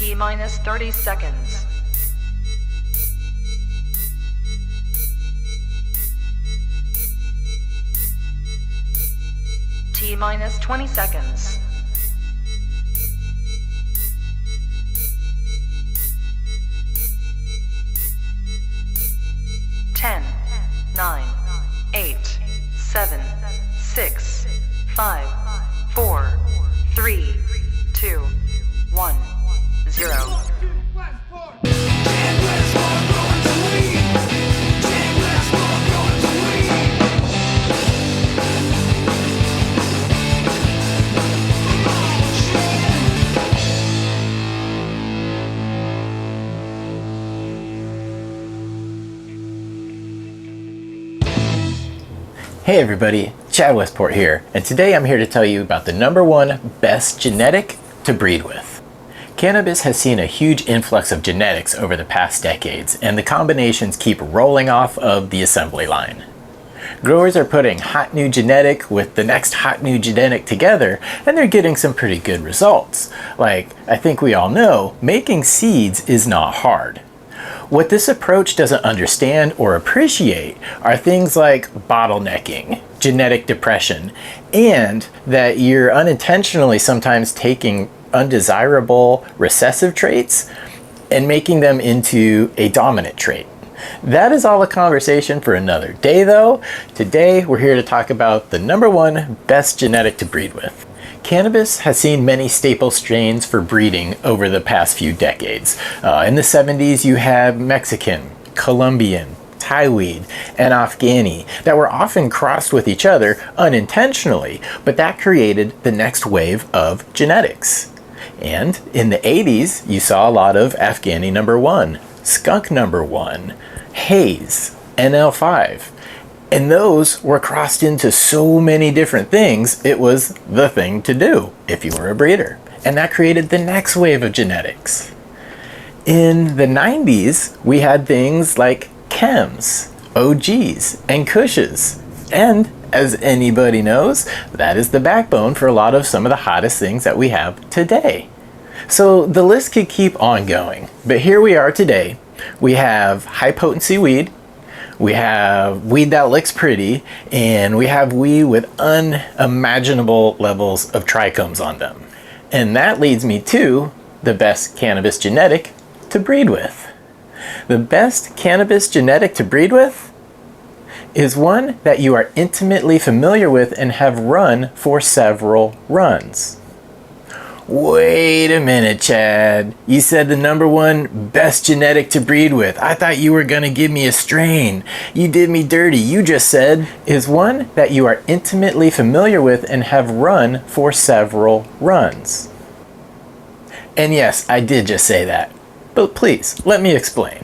T minus 30 seconds. T minus 20 seconds. Ten, 9, 8, 7, 6, 5, 4, 3, 2, 1, 0. Hey everybody, Chad Westport here, and today I'm here to tell you about the #1 best genetic to breed with. Cannabis has seen a huge influx of genetics over the past decades, and the combinations keep rolling off of the assembly line. Growers are putting hot new genetic with the next hot new genetic together, and they're getting some pretty good results. Like, I think we all know, making seeds is not hard. What this approach doesn't understand or appreciate are things like bottlenecking, genetic depression, and that you're unintentionally sometimes taking undesirable recessive traits and making them into a dominant trait. That is all a conversation for another day though. Today we're here to talk about the #1 best genetic to breed with. Cannabis has seen many staple strains for breeding over the past few decades. In the 70s, you had Mexican, Colombian, Thai weed, and Afghani that were often crossed with each other unintentionally, but that created the next wave of genetics. And in the 80s, you saw a lot of Afghani #1, Skunk #1, Haze, NL5. And those were crossed into so many different things, it was the thing to do if you were a breeder. And that created the next wave of genetics. In the 90s, we had things like Chems, OGs, and Kushes. And as anybody knows, that is the backbone for a lot of some of the hottest things that we have today. So the list could keep on going. But here we are today. We have high potency weed. We have weed that looks pretty, and we have weed with unimaginable levels of trichomes on them. And that leads me to the best cannabis genetic to breed with. The best cannabis genetic to breed with is one that you are intimately familiar with and have run for several runs. Wait a minute, Chad. You said the #1 best genetic to breed with. I thought you were gonna give me a strain. You did me dirty. You just said is one that you are intimately familiar with and have run for several runs. And yes, I did just say that. But please, let me explain.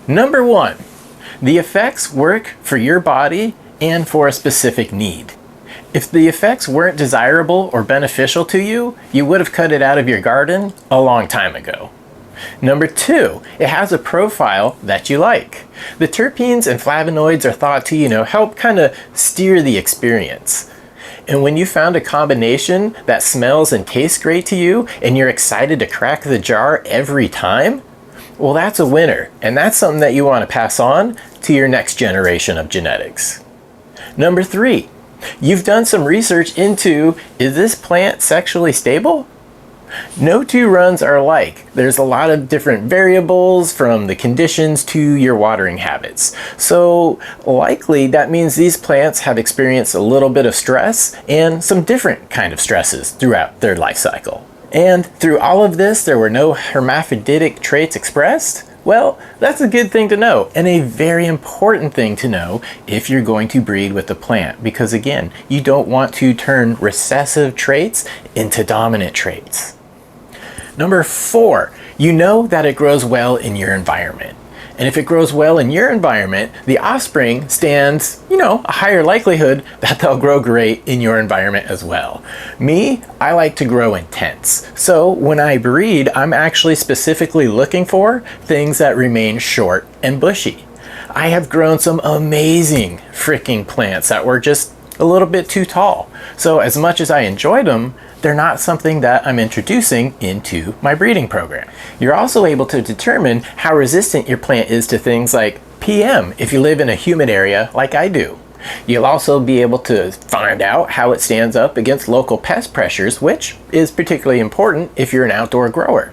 #1. The effects work for your body and for a specific need. If the effects weren't desirable or beneficial to you, you would have cut it out of your garden a long time ago. #2, it has a profile that you like. The terpenes and flavonoids are thought to, help kind of steer the experience. And when you found a combination that smells and tastes great to you and you're excited to crack the jar every time, well, that's a winner, and that's something that you want to pass on to your next generation of genetics. #3, you've done some research into, is this plant sexually stable? No two runs are alike. There's a lot of different variables from the conditions to your watering habits. So likely that means these plants have experienced a little bit of stress and some different kind of stresses throughout their life cycle. And through all of this, there were no hermaphroditic traits expressed? Well, that's a good thing to know, and a very important thing to know if you're going to breed with the plant, because again, you don't want to turn recessive traits into dominant traits. #4, you know that it grows well in your environment. And if it grows well in your environment, the offspring stands, a higher likelihood that they'll grow great in your environment as well. Me, I like to grow in tents. So when I breed, I'm actually specifically looking for things that remain short and bushy. I have grown some amazing freaking plants that were just a little bit too tall. So as much as I enjoyed them, they're not something that I'm introducing into my breeding program. You're also able to determine how resistant your plant is to things like PM if you live in a humid area like I do. You'll also be able to find out how it stands up against local pest pressures, which is particularly important if you're an outdoor grower.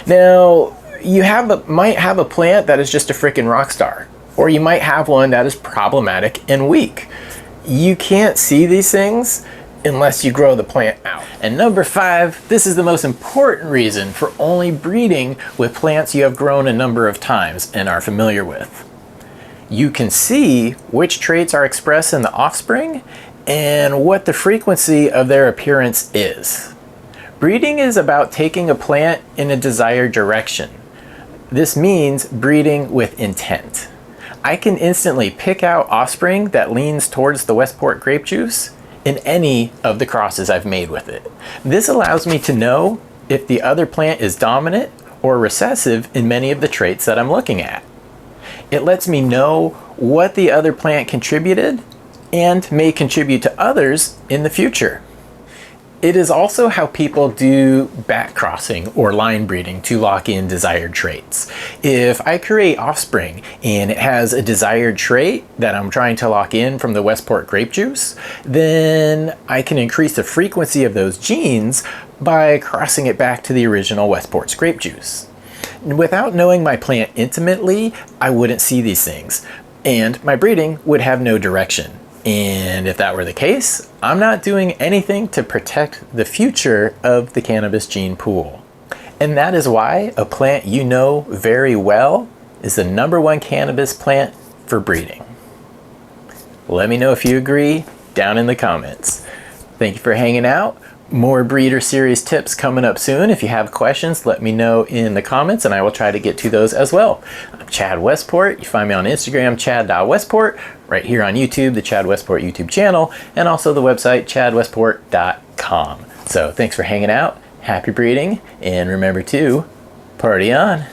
Now, you might have a plant that is just a freaking rock star, or you might have one that is problematic and weak. You can't see these things unless you grow the plant out. And number 5, this is the most important reason for only breeding with plants you have grown a number of times and are familiar with. You can see which traits are expressed in the offspring and what the frequency of their appearance is. Breeding is about taking a plant in a desired direction. This means breeding with intent. I can instantly pick out offspring that leans towards the Westport grape juice in any of the crosses I've made with it. This allows me to know if the other plant is dominant or recessive in many of the traits that I'm looking at. It lets me know what the other plant contributed and may contribute to others in the future. It is also how people do back crossing or line breeding to lock in desired traits. If I create offspring and it has a desired trait that I'm trying to lock in from the Westport grape juice, then I can increase the frequency of those genes by crossing it back to the original Westport's grape juice. Without knowing my plant intimately, I wouldn't see these things, and my breeding would have no direction. And if that were the case, I'm not doing anything to protect the future of the cannabis gene pool. And that is why a plant you know very well is the #1 cannabis plant for breeding. Let me know if you agree down in the comments. Thank you for hanging out. More breeder series tips coming up soon. If you have questions, let me know in the comments and I will try to get to those as well. I'm Chad Westport. You find me on Instagram, chad.westport, right here on YouTube, the Chad Westport YouTube channel, and also the website, chadwestport.com. So thanks for hanging out. Happy breeding, and remember to party on.